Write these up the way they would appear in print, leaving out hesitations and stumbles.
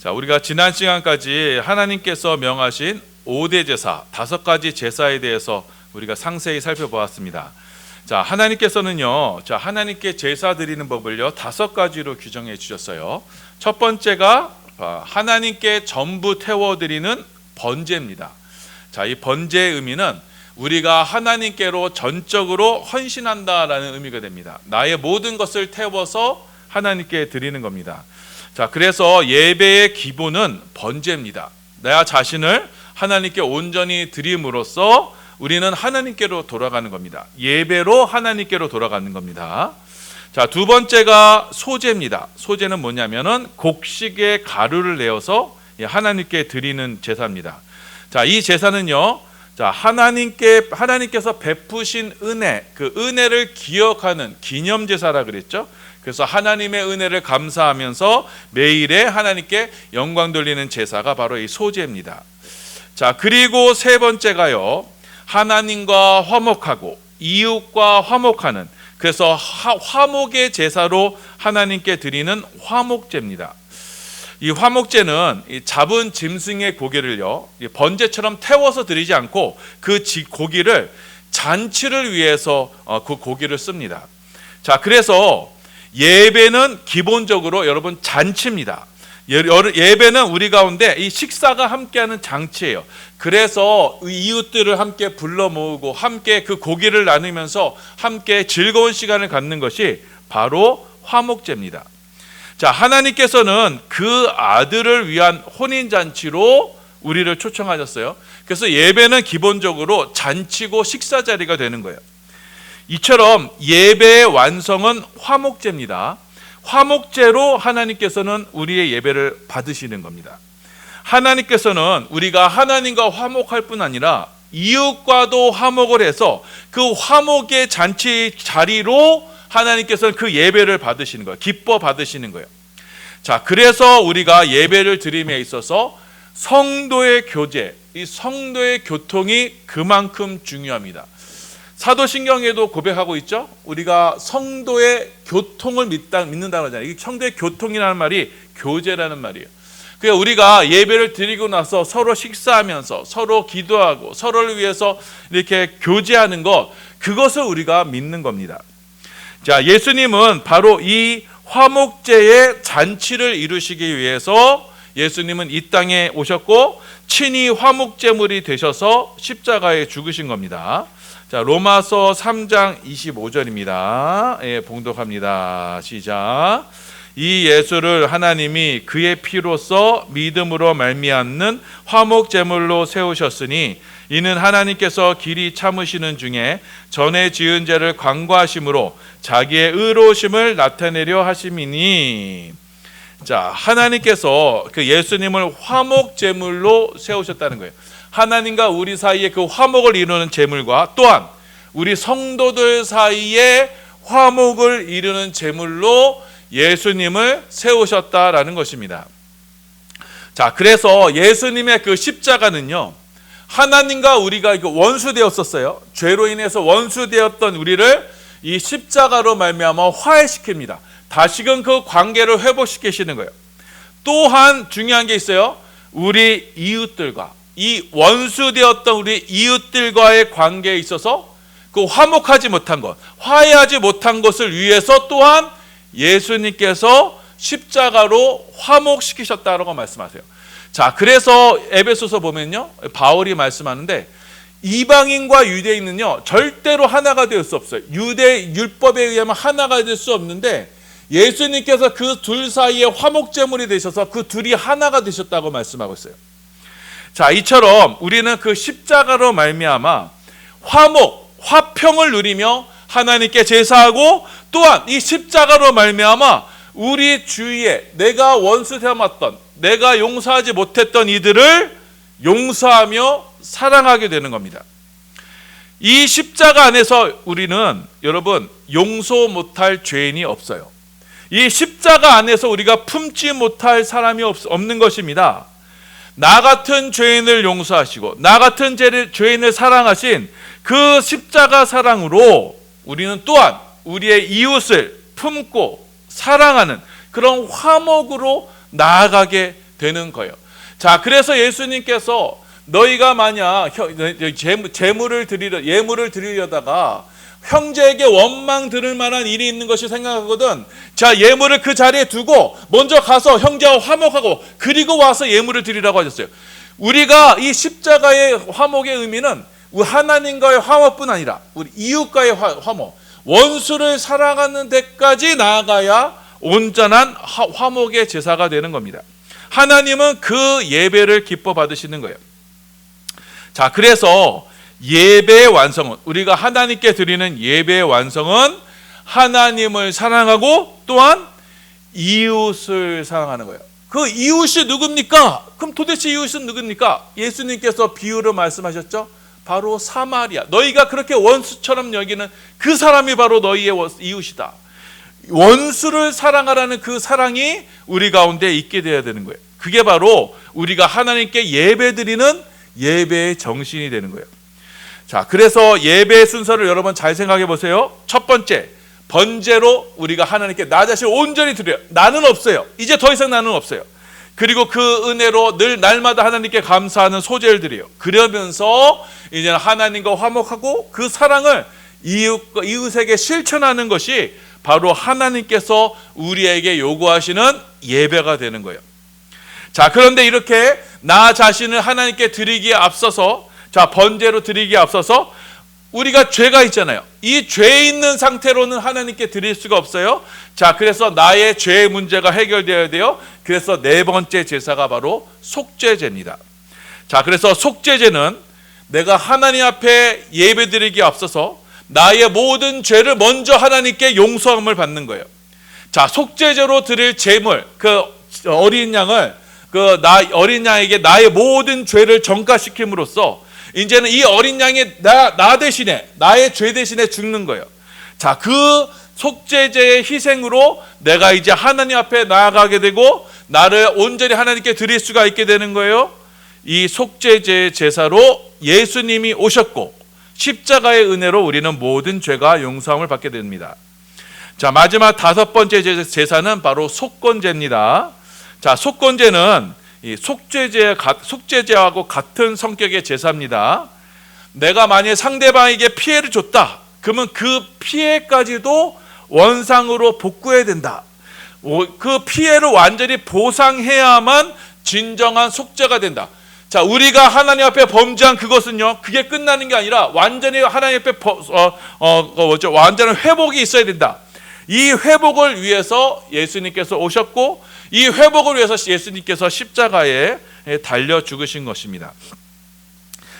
자, 우리가 지난 시간까지 하나님께서 명하신 5대 제사, 5가지 제사에 대해서 우리가 상세히 살펴보았습니다. 자, 하나님께서는요, 자, 하나님께 제사 드리는 법을요, 5가지로 규정해 주셨어요. 첫 번째가 하나님께 전부 태워드리는 번제입니다. 자, 이 번제의 의미는 우리가 하나님께로 전적으로 헌신한다라는 의미가 됩니다. 나의 모든 것을 태워서 하나님께 드리는 겁니다. 자, 그래서 예배의 기본은 번제입니다. 나 자신을 하나님께 온전히 드림으로써 우리는 하나님께로 돌아가는 겁니다. 예배로 하나님께로 돌아가는 겁니다. 자, 두 번째가 소제입니다. 소제는 뭐냐면은 곡식의 가루를 내어서 하나님께 드리는 제사입니다. 자, 이 제사는요, 자, 하나님께서 베푸신 은혜, 그 은혜를 기억하는 기념 제사라 그랬죠. 그래서 하나님의 은혜를 감사하면서 매일에 하나님께 영광 돌리는 제사가 바로 이 소제입니다. 자, 그리고 세 번째가요, 하나님과 화목하고 이웃과 화목하는, 그래서 화목의 제사로 하나님께 드리는 화목제입니다. 이 화목제는 잡은 짐승의 고기를요, 번제처럼 태워서 드리지 않고 그 고기를 잔치를 위해서 그 고기를 씁니다. 자, 그래서 예배는 기본적으로 여러분 잔치입니다. 예배는 우리 가운데 이 식사가 함께하는 장치예요. 그래서 이웃들을 함께 불러 모으고 함께 그 고기를 나누면서 함께 즐거운 시간을 갖는 것이 바로 화목제입니다. 자, 하나님께서는 그 아들을 위한 혼인잔치로 우리를 초청하셨어요. 그래서 예배는 기본적으로 잔치고 식사 자리가 되는 거예요. 이처럼 예배의 완성은 화목제입니다. 화목제로 하나님께서는 우리의 예배를 받으시는 겁니다. 하나님께서는 우리가 하나님과 화목할 뿐 아니라 이웃과도 화목을 해서 그 화목의 잔치 자리로 하나님께서는 그 예배를 받으시는 거예요. 기뻐 받으시는 거예요. 자, 그래서 우리가 예배를 드림에 있어서 성도의 교제, 이 성도의 교통이 그만큼 중요합니다. 사도신경에도 고백하고 있죠. 우리가 성도의 교통을 믿는다고 하잖아요. 이 성도의 교통이라는 말이 교제라는 말이에요. 그러니까 우리가 예배를 드리고 나서 서로 식사하면서 서로 기도하고 서로를 위해서 이렇게 교제하는 것, 그것을 우리가 믿는 겁니다. 자, 예수님은 바로 이 화목제의 잔치를 이루시기 위해서 예수님은 이 땅에 오셨고 친히 화목제물이 되셔서 십자가에 죽으신 겁니다. 자, 로마서 3장 25절입니다. 예, 봉독합니다. 시작. 이 예수를 하나님이 그의 피로써 믿음으로 말미암는 화목제물로 세우셨으니 이는 하나님께서 길이 참으시는 중에 전에 지은 죄를 관과하심으로 자기의 의로우심을 나타내려 하심이니. 자, 하나님께서 그 예수님을 화목제물로 세우셨다는 거예요. 하나님과 우리 사이에 그 화목을 이루는 제물과 또한 우리 성도들 사이에 화목을 이루는 제물로 예수님을 세우셨다라는 것입니다. 자, 그래서 예수님의 그 십자가는요, 하나님과 우리가 원수되었었어요. 죄로 인해서 원수되었던 우리를 이 십자가로 말미암아 화해시킵니다. 다시금 그 관계를 회복시키시는 거예요. 또한 중요한 게 있어요. 우리 이웃들과 이 원수되었던 우리 이웃들과의 관계에 있어서 그 화목하지 못한 것, 화해하지 못한 것을 위해서 또한 예수님께서 십자가로 화목시키셨다라고 말씀하세요. 자, 그래서 에베소서 보면요, 바울이 말씀하는데 이방인과 유대인은요 절대로 하나가 될 수 없어요. 유대 율법에 의하면 하나가 될 수 없는데 예수님께서 그 둘 사이에 화목제물이 되셔서 그 둘이 하나가 되셨다고 말씀하고 있어요. 자, 이처럼 우리는 그 십자가로 말미암아 화목, 화평을 누리며 하나님께 제사하고 또한 이 십자가로 말미암아 우리 주위에 내가 원수 삼았던, 내가 용서하지 못했던 이들을 용서하며 사랑하게 되는 겁니다. 이 십자가 안에서 우리는 여러분 용서 못할 죄인이 없어요. 이 십자가 안에서 우리가 품지 못할 사람이 없는 것입니다. 나 같은 죄인을 용서하시고 나 같은 죄인을 사랑하신 그 십자가 사랑으로 우리는 또한 우리의 이웃을 품고 사랑하는 그런 화목으로 나아가게 되는 거예요. 자, 그래서 예수님께서 너희가 만약 예물을 드리려다가 형제에게 원망 들을 만한 일이 있는 것이 생각하거든, 자, 예물을 그 자리에 두고 먼저 가서 형제와 화목하고 그리고 와서 예물을 드리라고 하셨어요. 우리가 이 십자가의 화목의 의미는 하나님과의 화목뿐 아니라 우리 이웃과의 화목, 원수를 사랑하는 데까지 나아가야 온전한 화목의 제사가 되는 겁니다. 하나님은 그 예배를 기뻐 받으시는 거예요. 자, 그래서 예배의 완성은, 우리가 하나님께 드리는 예배의 완성은 하나님을 사랑하고 또한 이웃을 사랑하는 거예요. 그 이웃이 누굽니까? 그럼 도대체 이웃은 누굽니까? 예수님께서 비유로 말씀하셨죠. 바로 사마리아, 너희가 그렇게 원수처럼 여기는 그 사람이 바로 너희의 이웃이다. 원수를 사랑하라는 그 사랑이 우리 가운데 있게 되어야 되는 거예요. 그게 바로 우리가 하나님께 예배드리는 예배의 정신이 되는 거예요. 자, 그래서 예배의 순서를 여러분 잘 생각해 보세요. 첫 번째, 번제로 우리가 하나님께 나 자신을 온전히 드려요. 나는 없어요. 이제 더 이상 나는 없어요. 그리고 그 은혜로 늘 날마다 하나님께 감사하는 소제를 드려요. 그러면서 이제는 하나님과 화목하고 그 사랑을 이웃에게 실천하는 것이 바로 하나님께서 우리에게 요구하시는 예배가 되는 거예요. 자, 그런데 이렇게 나 자신을 하나님께 드리기에 앞서서, 자, 번제로 드리기에 앞서서 우리가 죄가 있잖아요. 이 죄 있는 상태로는 하나님께 드릴 수가 없어요. 자, 그래서 나의 죄의 문제가 해결되어야 돼요. 그래서 네 번째 제사가 바로 속죄제입니다. 자, 그래서 속죄제는 내가 하나님 앞에 예배드리기에 앞서서 나의 모든 죄를 먼저 하나님께 용서함을 받는 거예요. 자, 속죄제로 드릴 제물, 그 어린 양을 어린 양에게 나의 모든 죄를 전가시킴으로써 이제는 이 어린 양이 나 대신에, 나의 죄 대신에 죽는 거예요. 자, 그 속죄제의 희생으로 내가 이제 하나님 앞에 나아가게 되고 나를 온전히 하나님께 드릴 수가 있게 되는 거예요. 이 속죄제의 제사로 예수님이 오셨고 십자가의 은혜로 우리는 모든 죄가 용서함을 받게 됩니다. 자, 마지막 다섯 번째 제사는 바로 속건제입니다. 자, 속건제는 이 속죄제하고 같은 성격의 제사입니다. 내가 만약 상대방에게 피해를 줬다, 그러면 그 피해까지도 원상으로 복구해야 된다. 그 피해를 완전히 보상해야만 진정한 속죄가 된다. 자, 우리가 하나님 앞에 범죄한 그것은요, 그게 끝나는 게 아니라 완전히 하나님 앞에 완전한 회복이 있어야 된다. 이 회복을 위해서 예수님께서 오셨고 이 회복을 위해서 예수님께서 십자가에 달려 죽으신 것입니다.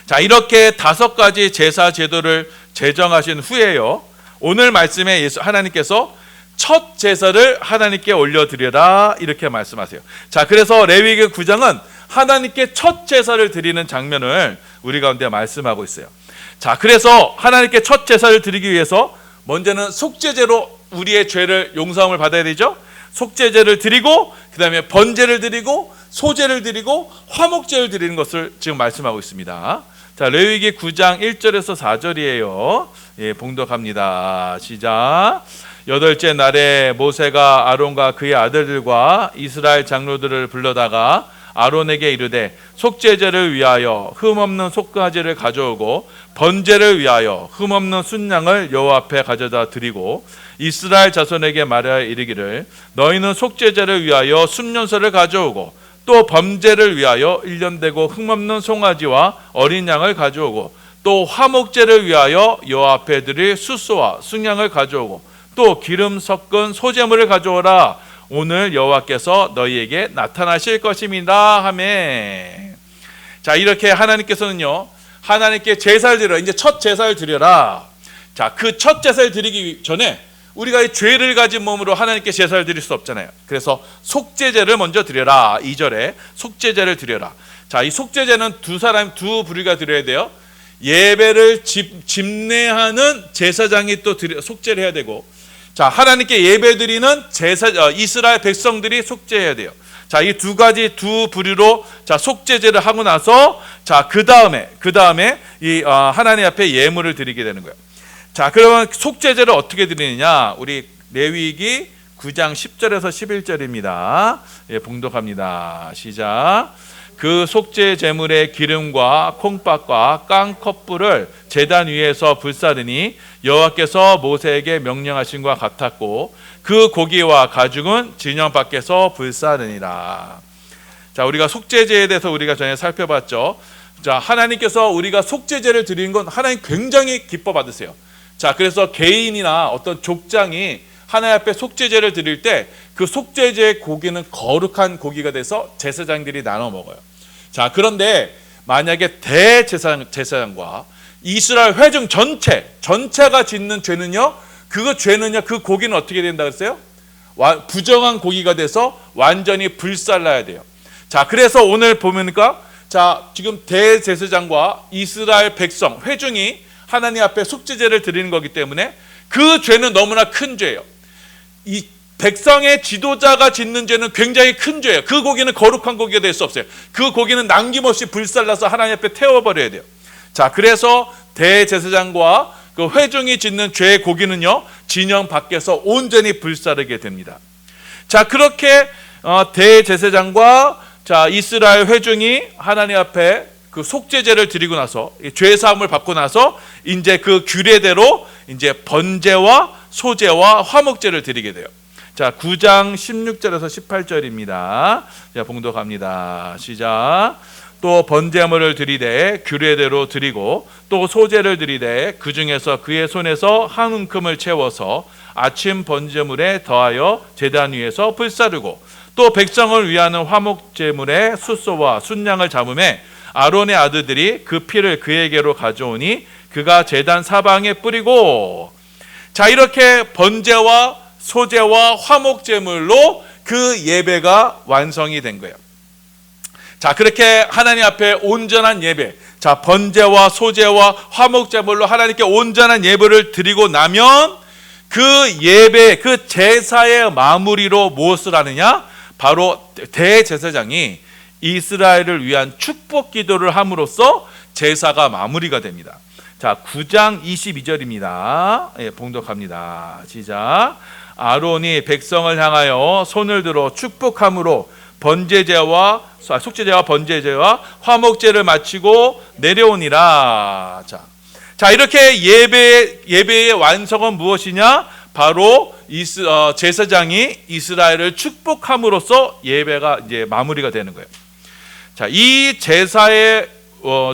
자, 이렇게 다섯 가지 제사 제도를 제정하신 후에요, 오늘 말씀에 하나님께서 첫 제사를 하나님께 올려드려라 이렇게 말씀하세요. 자, 그래서 레위기 9장은 하나님께 첫 제사를 드리는 장면을 우리 가운데 말씀하고 있어요. 자, 그래서 하나님께 첫 제사를 드리기 위해서 먼저는 속죄제로 우리의 죄를 용서함을 받아야 되죠. 속죄제를 드리고 그 다음에 번제를 드리고 소제를 드리고 화목제를 드리는 것을 지금 말씀하고 있습니다. 자, 레위기 9장 1절에서 4절이에요. 예, 봉독합니다. 시작. 여덟째 날에 모세가 아론과 그의 아들들과 이스라엘 장로들을 불러다가 아론에게 이르되 속죄제를 위하여 흠없는 속가지를 가져오고 번제를 위하여 흠없는 순양을 여호와 앞에 가져다 드리고 이스라엘 자손에게 말하여 이르기를 너희는 속죄제를 위하여 순년소를 가져오고 또 번제를 위하여 1년 되고 흠없는 송아지와 어린 양을 가져오고 또 화목제를 위하여 여호와 앞에 드릴 숫소와 순양을 가져오고 또 기름 섞은 소제물을 가져오라. 오늘 여호와께서 너희에게 나타나실 것입니다 하매. 자, 이렇게 하나님께서는요, 하나님께 제사를 드려라. 이제 첫 제사를 드려라. 자, 그 첫 제사를 드리기 전에 우리가 이 죄를 가진 몸으로 하나님께 제사를 드릴 수 없잖아요. 그래서 속죄제를 먼저 드려라. 2절에 속죄제를 드려라. 자, 이 속죄제는 두 부류가 드려야 돼요. 예배를 집례하는 제사장이 또 속죄를 해야 되고, 자, 하나님께 예배드리는 이스라엘 백성들이 속죄해야 돼요. 자, 이 두 부류로 자, 속죄제를 하고 나서 자, 그 다음에 이 하나님 앞에 예물을 드리게 되는 거예요. 자, 그러면 속죄제를 어떻게 드리느냐? 우리 레위기 9장 10절에서 11절입니다. 예, 봉독합니다. 시작. 그 속죄 제물의 기름과 콩팥과 깡컵불을 제단 위에서 불사르니 여호와께서 모세에게 명령하신 것 같았고 그 고기와 가죽은 진영 밖에서 불사르니라. 자, 우리가 속죄제에 대해서 우리가 전에 살펴봤죠. 자, 하나님께서 우리가 속죄제를 드리는 건 하나님 굉장히 기뻐 받으세요. 자, 그래서 개인이나 어떤 족장이 하나님 앞에 속죄제를 드릴 때 그 속죄제의 고기는 거룩한 고기가 돼서 제사장들이 나눠 먹어요. 자, 그런데 만약에 대제사장과 이스라엘 회중 전체가 짓는 죄는요, 그 고기는 어떻게 된다 그랬어요? 부정한 고기가 돼서 완전히 불살라야 돼요. 자, 그래서 오늘 보니까 자, 지금 대제사장과 이스라엘 백성 회중이 하나님 앞에 속죄제를 드리는 거기 때문에 그 죄는 너무나 큰 죄예요. 이 백성의 지도자가 짓는 죄는 굉장히 큰 죄예요. 그 고기는 거룩한 고기가 될 수 없어요. 그 고기는 남김없이 불살라서 하나님 앞에 태워버려야 돼요. 자, 그래서 대제사장과 그 회중이 짓는 죄의 고기는요, 진영 밖에서 온전히 불사르게 됩니다. 자, 그렇게 대제사장과 자, 이스라엘 회중이 하나님 앞에 그 속죄제를 드리고 나서 죄 사함을 받고 나서 이제 그 규례대로 이제 번제와 소제와 화목제를 드리게 돼요. 자, 9장 16절에서 18절입니다. 자, 봉독합니다. 시작. 또 번제물을 드리되 규례대로 드리고 또 소제를 드리되 그 중에서 그의 손에서 한 움큼을 채워서 아침 번제물에 더하여 제단 위에서 불사르고 또 백성을 위하는 화목제물에 숫소와 순양을 잡음에 아론의 아들들이 그 피를 그에게로 가져오니 그가 제단 사방에 뿌리고. 자, 이렇게 번제와 소제와 화목제물로 그 예배가 완성이 된 거예요. 자, 그렇게 하나님 앞에 온전한 예배, 자, 번제와 소제와 화목제물로 하나님께 온전한 예배를 드리고 나면 그 예배, 그 제사의 마무리로 무엇을 하느냐? 바로 대제사장이 이스라엘을 위한 축복 기도를 함으로써 제사가 마무리가 됩니다. 자, 9장 22절입니다. 예, 봉독합니다. 시작. 아론이 백성을 향하여 손을 들어 축복함으로 속죄제와 번제제와 화목제를 마치고 내려오니라. 자, 이렇게 예배의 완성은 무엇이냐? 바로 제사장이 이스라엘을 축복함으로써 예배가 이제 마무리가 되는 거예요. 자, 이 제사의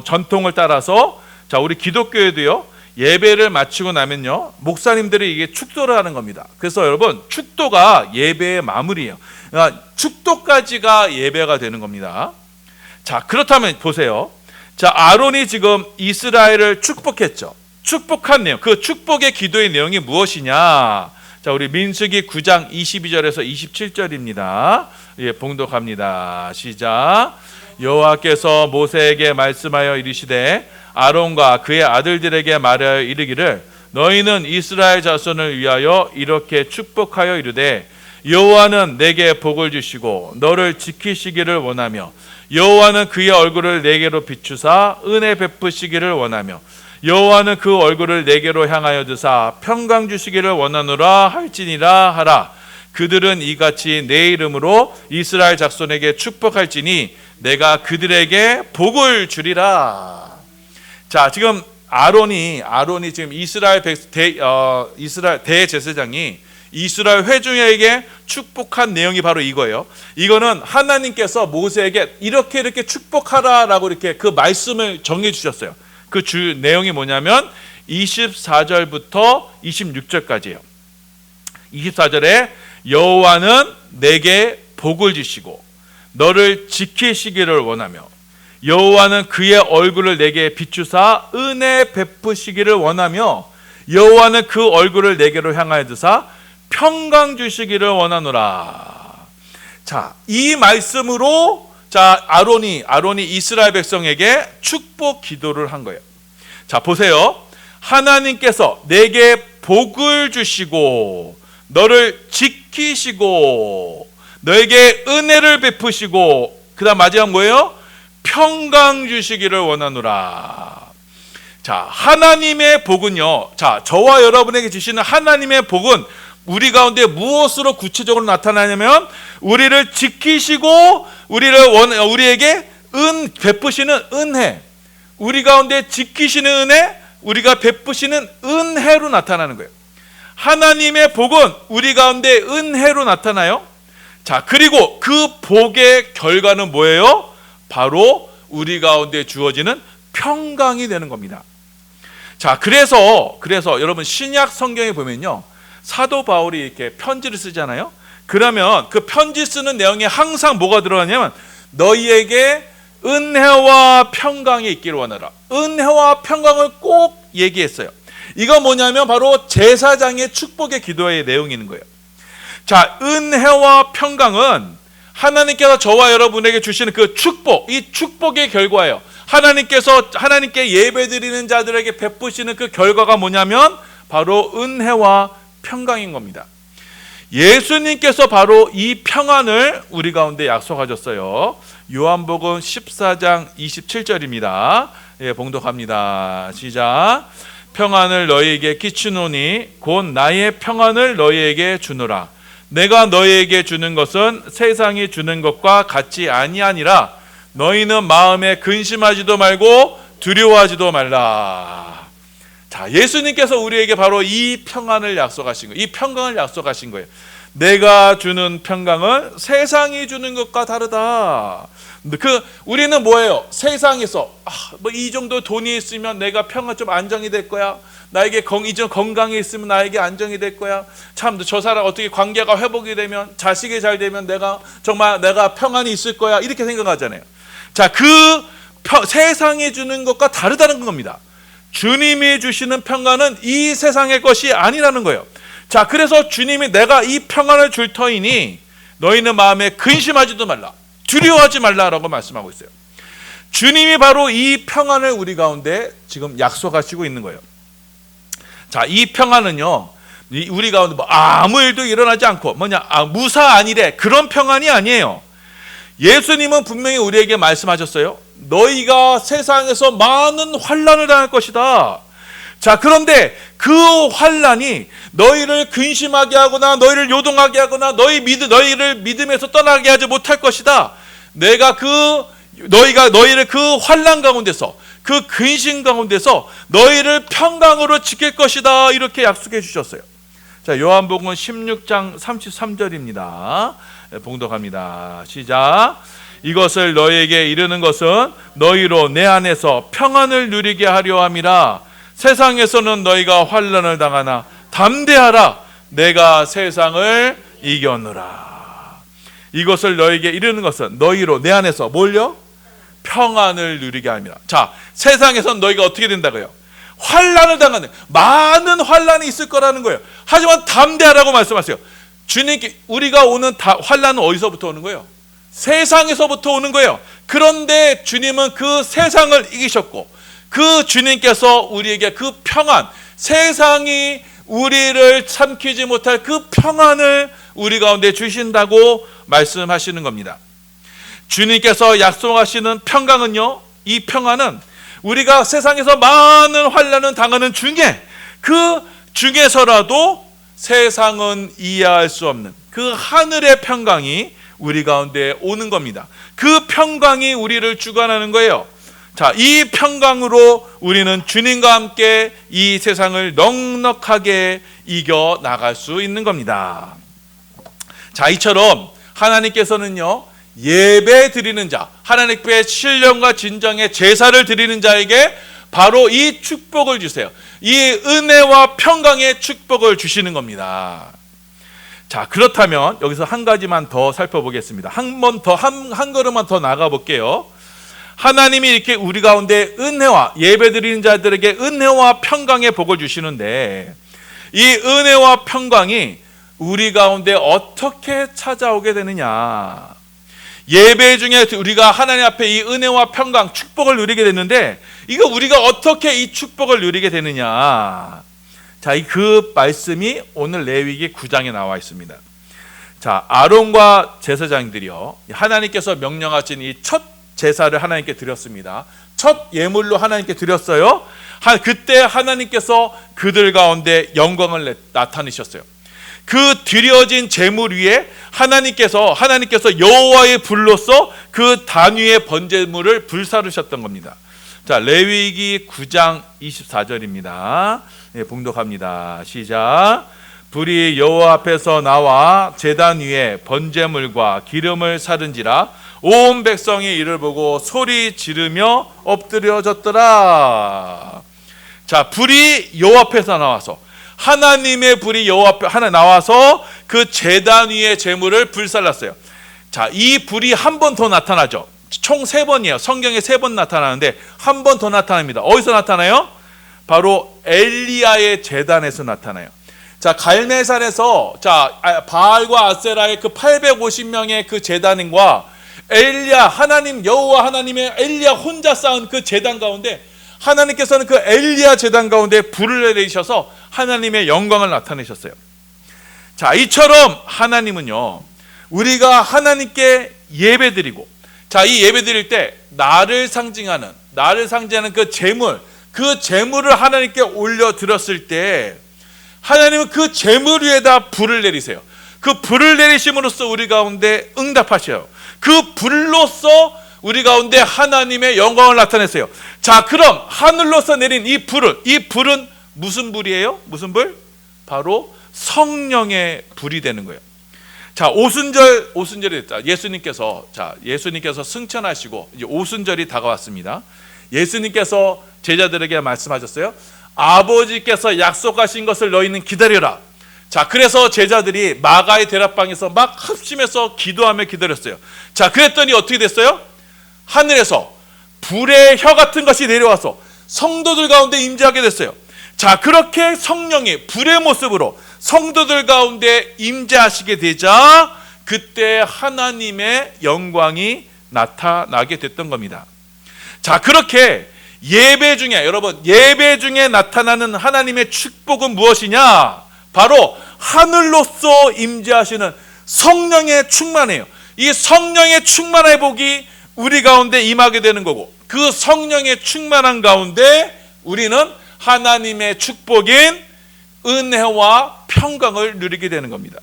전통을 따라서 자, 우리 기독교에도요, 예배를 마치고 나면요, 목사님들이 이게 축도를 하는 겁니다. 그래서 여러분, 축도가 예배의 마무리예요. 그러니까 축도까지가 예배가 되는 겁니다. 자, 그렇다면 보세요. 자, 아론이 지금 이스라엘을 축복했죠. 축복한 내용, 그 축복의 기도의 내용이 무엇이냐? 자, 우리 민수기 9장 22절에서 27절입니다. 예, 봉독합니다. 시작. 여호와께서 모세에게 말씀하여 이르시되 아론과 그의 아들들에게 말하여 이르기를 너희는 이스라엘 자손을 위하여 이렇게 축복하여 이르되 여호와는 내게 복을 주시고 너를 지키시기를 원하며 여호와는 그의 얼굴을 내게로 비추사 은혜 베푸시기를 원하며 여호와는 그 얼굴을 내게로 향하여 드사 평강 주시기를 원하노라 할지니라 하라. 그들은 이같이 내 이름으로 이스라엘 자손에게 축복할지니 내가 그들에게 복을 주리라. 자, 지금 아론이 지금 이스라엘 대제사장이 이스라엘 회중에게 축복한 내용이 바로 이거예요. 이거는 하나님께서 모세에게 이렇게 축복하라라고 이렇게 그 말씀을 정해 주셨어요. 그 내용이 뭐냐면 24절부터 26절까지예요. 24절에 여호와는 내게 복을 주시고 너를 지키시기를 원하며 여호와는 그의 얼굴을 내게 비추사 은혜 베푸시기를 원하며 여호와는 그 얼굴을 내게로 향하여 드사 평강 주시기를 원하노라. 자, 이 말씀으로 자, 아론이 이스라엘 백성에게 축복 기도를 한 거예요. 자, 보세요. 하나님께서 내게 복을 주시고 너를 지키시고 너에게 은혜를 베푸시고 그다음 마지막 뭐예요? 평강 주시기를 원하노라. 자, 하나님의 복은요. 자, 저와 여러분에게 주시는 하나님의 복은 우리 가운데 무엇으로 구체적으로 나타나냐면 우리를 지키시고 우리에게 베푸시는 은혜, 우리 가운데 지키시는 은혜, 우리가 베푸시는 은혜로 나타나는 거예요. 하나님의 복은 우리 가운데 은혜로 나타나요. 자, 그리고 그 복의 결과는 뭐예요? 바로 우리 가운데 주어지는 평강이 되는 겁니다. 자, 그래서 여러분 신약 성경에 보면요, 사도 바울이 이렇게 편지를 쓰잖아요. 그러면 그 편지 쓰는 내용에 항상 뭐가 들어가냐면 너희에게 은혜와 평강이 있기를 원하라. 은혜와 평강을 꼭 얘기했어요. 이거 뭐냐면 바로 제사장의 축복의 기도의 내용이 있는 거예요. 자, 은혜와 평강은 하나님께서 저와 여러분에게 주시는 그 축복, 이 축복의 결과예요. 하나님께 예배드리는 자들에게 베푸시는 그 결과가 뭐냐면 바로 은혜와 평강인 겁니다. 예수님께서 바로 이 평안을 우리 가운데 약속하셨어요. 요한복음 14장 27절입니다. 예, 봉독합니다. 시작. 평안을 너희에게 끼치노니 곧 나의 평안을 너희에게 주노라. 내가 너희에게 주는 것은 세상이 주는 것과 같이 아니하니라. 너희는 마음에 근심하지도 말고 두려워하지도 말라. 자, 예수님께서 우리에게 바로 이 평안을 약속하신 거예요. 이 평강을 약속하신 거예요. 내가 주는 평강은 세상이 주는 것과 다르다. 우리는 뭐예요? 세상에서 이 정도 돈이 있으면 내가 평안 좀 안정이 될 거야. 나에게 건강이 있으면 나에게 안정이 될 거야. 참, 저 사람 어떻게 관계가 회복이 되면, 자식이 잘 되면 내가 평안이 있을 거야. 이렇게 생각하잖아요. 자, 세상이 주는 것과 다르다는 겁니다. 주님이 주시는 평안은 이 세상의 것이 아니라는 거예요. 자, 그래서 주님이 내가 이 평안을 줄 터이니 너희는 마음에 근심하지도 말라, 두려워하지 말라라고 말씀하고 있어요. 주님이 바로 이 평안을 우리 가운데 지금 약속하시고 있는 거예요. 자, 이 평안은요, 우리 가운데 아무 일도 일어나지 않고 무사 아니래, 그런 평안이 아니에요. 예수님은 분명히 우리에게 말씀하셨어요. 너희가 세상에서 많은 환난을 당할 것이다. 자, 그런데 그 환난이 너희를 근심하게 하거나 너희를 요동하게 하거나 너희를 믿음에서 떠나게 하지 못할 것이다. 내가 너희를 그 환난 가운데서, 그 근심 가운데서 너희를 평강으로 지킬 것이다. 이렇게 약속해 주셨어요. 자, 요한복음 16장 33절입니다. 봉독합니다. 시작. 이것을 너희에게 이르는 것은 너희로 내 안에서 평안을 누리게 하려 함이라. 세상에서는 너희가 환난을 당하나 담대하라. 내가 세상을 이겼노라. 이것을 너희에게 이르는 것은 너희로 내 안에서 뭘요? 평안을 누리게 함이라. 자, 세상에서는 너희가 어떻게 된다고요? 환난을 당하는, 많은 환난이 있을 거라는 거예요. 하지만 담대하라고 말씀하세요. 주님께 우리가 오는 환난은 어디서부터 오는 거예요? 세상에서부터 오는 거예요. 그런데 주님은 그 세상을 이기셨고, 그 주님께서 우리에게 그 평안, 세상이 우리를 삼키지 못할 그 평안을 우리 가운데 주신다고 말씀하시는 겁니다. 주님께서 약속하시는 평강은요, 이 평안은 우리가 세상에서 많은 환난을 당하는 중에, 그 중에서라도 세상은 이해할 수 없는 그 하늘의 평강이 우리 가운데 오는 겁니다. 그 평강이 우리를 주관하는 거예요. 자, 이 평강으로 우리는 주님과 함께 이 세상을 넉넉하게 이겨 나갈 수 있는 겁니다. 자, 이처럼 하나님께서는요, 예배 드리는 자, 하나님께 신령과 진정의 제사를 드리는 자에게 바로 이 축복을 주세요. 이 은혜와 평강의 축복을 주시는 겁니다. 자, 그렇다면 여기서 한 가지만 더 살펴보겠습니다. 한 걸음만 더 나가 볼게요. 하나님이 이렇게 우리 가운데 은혜와, 예배 드리는 자들에게 은혜와 평강의 복을 주시는데, 이 은혜와 평강이 우리 가운데 어떻게 찾아오게 되느냐? 예배 중에 우리가 하나님 앞에 이 은혜와 평강, 축복을 누리게 됐는데, 이거 우리가 어떻게 이 축복을 누리게 되느냐? 자, 그 말씀이 오늘 레위기 9장에 나와 있습니다. 자, 아론과 제사장들이요, 하나님께서 명령하신 이 첫 제사를 하나님께 드렸습니다. 첫 예물로 하나님께 드렸어요. 그때 하나님께서 그들 가운데 영광을 나타내셨어요. 그 드려진 제물 위에 하나님께서 여호와의 불로써 그 단위의 번제물을 불사르셨던 겁니다. 자, 레위기 9장 24절입니다. 네, 봉독합니다. 시작. 불이 여호와 앞에서 나와 제단 위에 번제물과 기름을 사른지라 온 백성이 이를 보고 소리 지르며 엎드려졌더라. 자, 불이 여호와 앞에서 나와서, 하나님의 불이 여호와 앞에 하나 나와서 그 제단 위의 제물을 불살랐어요. 자, 이 불이 한 번 더 나타나죠. 총 3번이에요. 성경에 3번 나타나는데 한 번 더 나타납니다. 어디서 나타나요? 바로 엘리야의 제단에서 나타나요. 자, 갈멜산에서 바알과 아세라의 그 850명의 그 제단과 엘리야, 하나님 여호와 하나님의 엘리야 혼자 쌓은 그 제단 가운데 하나님께서는 그 엘리야 제단 가운데 불을 내리셔서 하나님의 영광을 나타내셨어요. 자, 이처럼 하나님은요, 우리가 하나님께 예배드리고, 자, 이 예배드릴 때 나를 상징하는 그 제물을 하나님께 올려드렸을 때 하나님은 그 제물 위에다 불을 내리세요. 그 불을 내리심으로써 우리 가운데 응답하셔요. 그 불로써 우리 가운데 하나님의 영광을 나타내세요. 자, 그럼 하늘로서 내린 이 불은 무슨 불이에요? 무슨 불? 바로 성령의 불이 되는 거예요. 자, 오순절이 됐다. 예수님께서 승천하시고 이제 오순절이 다가왔습니다. 예수님께서 제자들에게 말씀하셨어요. 아버지께서 약속하신 것을 너희는 기다려라. 자, 그래서 제자들이 마가의 대락방에서 막 합심해서 기도하며 기다렸어요. 자, 그랬더니 어떻게 됐어요? 하늘에서 불의 혀 같은 것이 내려와서 성도들 가운데 임재하게 됐어요. 자, 그렇게 성령이 불의 모습으로 성도들 가운데 임재하시게 되자 그때 하나님의 영광이 나타나게 됐던 겁니다. 자, 그렇게 예배 중에 나타나는 하나님의 축복은 무엇이냐? 바로 하늘로서 임재하시는 성령의 충만이에요. 이 성령의 충만의 복이 우리 가운데 임하게 되는 거고, 그 성령의 충만한 가운데 우리는 하나님의 축복인 은혜와 평강을 누리게 되는 겁니다.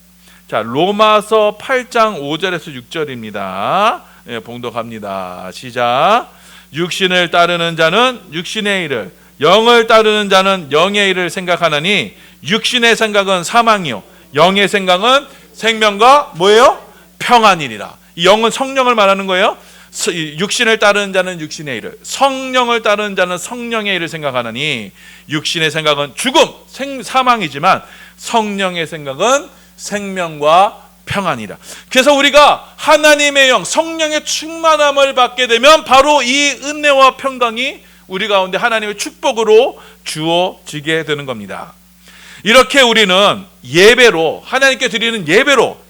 자, 로마서 8장 5절에서 6절입니다. 예, 봉독합니다. 시작. 육신을 따르는 자는 육신의 일을, 영을 따르는 자는 영의 일을 생각하나니 육신의 생각은 사망이요 영의 생각은 생명과 뭐예요? 평안이니라. 이 영은 성령을 말하는 거예요. 육신을 따르는 자는 육신의 일을, 성령을 따르는 자는 성령의 일을 생각하나니 육신의 생각은 죽음, 사망이지만 성령의 생각은 생명과 평안이라. 그래서 우리가 하나님의 영, 성령의 충만함을 받게 되면 바로 이 은혜와 평강이 우리 가운데 하나님의 축복으로 주어지게 되는 겁니다. 이렇게 우리는 예배로, 하나님께 드리는 예배로,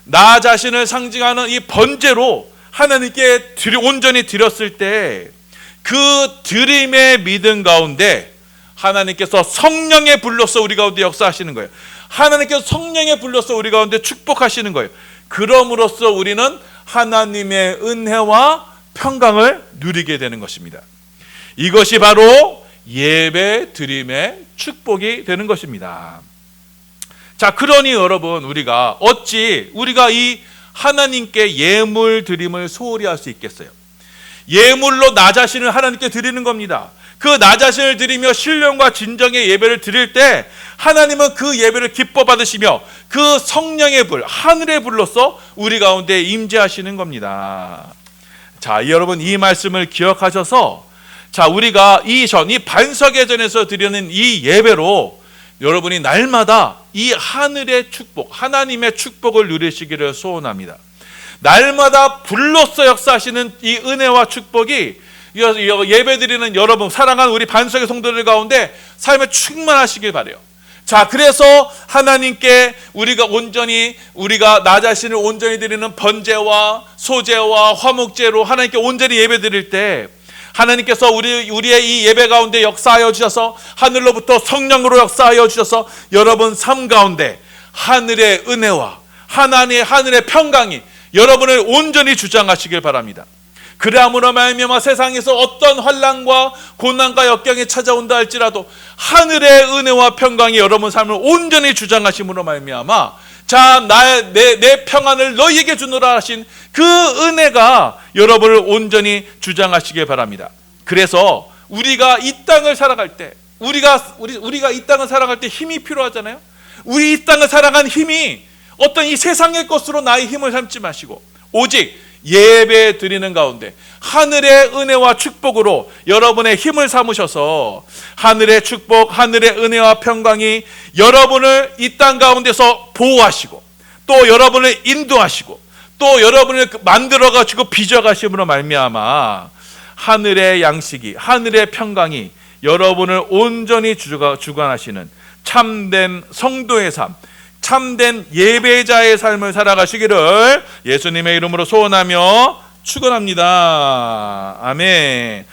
나 자신을 상징하는 이 번제로 하나님께 온전히 드렸을 때 그 드림의 믿음 가운데 하나님께서 성령의 불로서 우리 가운데 역사하시는 거예요. 하나님께서 성령의 불로서 우리 가운데 축복하시는 거예요. 그럼으로써 우리는 하나님의 은혜와 평강을 누리게 되는 것입니다. 이것이 바로 예배 드림의 축복이 되는 것입니다. 자, 그러니 여러분, 우리가 어찌 이 하나님께 예물 드림을 소홀히 할 수 있겠어요? 예물로 나 자신을 하나님께 드리는 겁니다. 그 나 자신을 드리며 신령과 진정의 예배를 드릴 때 하나님은 그 예배를 기뻐 받으시며 그 성령의 불, 하늘의 불로서 우리 가운데 임재하시는 겁니다. 자, 여러분, 이 말씀을 기억하셔서, 자, 우리가 이 반석의 전에서 드리는 이 예배로 여러분이 날마다 이 하늘의 축복, 하나님의 축복을 누리시기를 소원합니다. 날마다 불로서 역사하시는 이 은혜와 축복이 예배드리는 여러분, 사랑하는 우리 반석의 성도들 가운데 삶에 충만하시길 바라요. 자, 그래서 하나님께 우리가 나 자신을 온전히 드리는 번제와 소제와 화목제로 하나님께 온전히 예배드릴 때 하나님께서 우리의 이 예배 가운데 역사하여 주셔서 하늘로부터 성령으로 역사하여 주셔서 여러분 삶 가운데 하늘의 은혜와 하늘의 평강이 여러분을 온전히 주장하시길 바랍니다. 그러함으로 말미암아 세상에서 어떤 환난과 고난과 역경이 찾아온다 할지라도 하늘의 은혜와 평강이 여러분 삶을 온전히 주장하심으로 말미암아 자, 내 평안을 너희에게 주노라 하신 그 은혜가 여러분을 온전히 주장하시길 바랍니다. 그래서 우리가 이 땅을 살아갈 때 우리가 이 땅을 살아갈 때 힘이 필요하잖아요. 우리 이 땅을 살아간 힘이 어떤 이 세상의 것으로 나의 힘을 삼지 마시고 오직 예배 드리는 가운데 하늘의 은혜와 축복으로 여러분의 힘을 삼으셔서 하늘의 축복, 하늘의 은혜와 평강이 여러분을 이 땅 가운데서 보호하시고 또 여러분을 인도하시고 또 여러분을 만들어가지고 빚어가심으로 말미암아 하늘의 양식이, 하늘의 평강이 여러분을 온전히 주관하시는 참된 성도의 삶, 참된 예배자의 삶을 살아가시기를 예수님의 이름으로 소원하며 축원합니다. 아멘.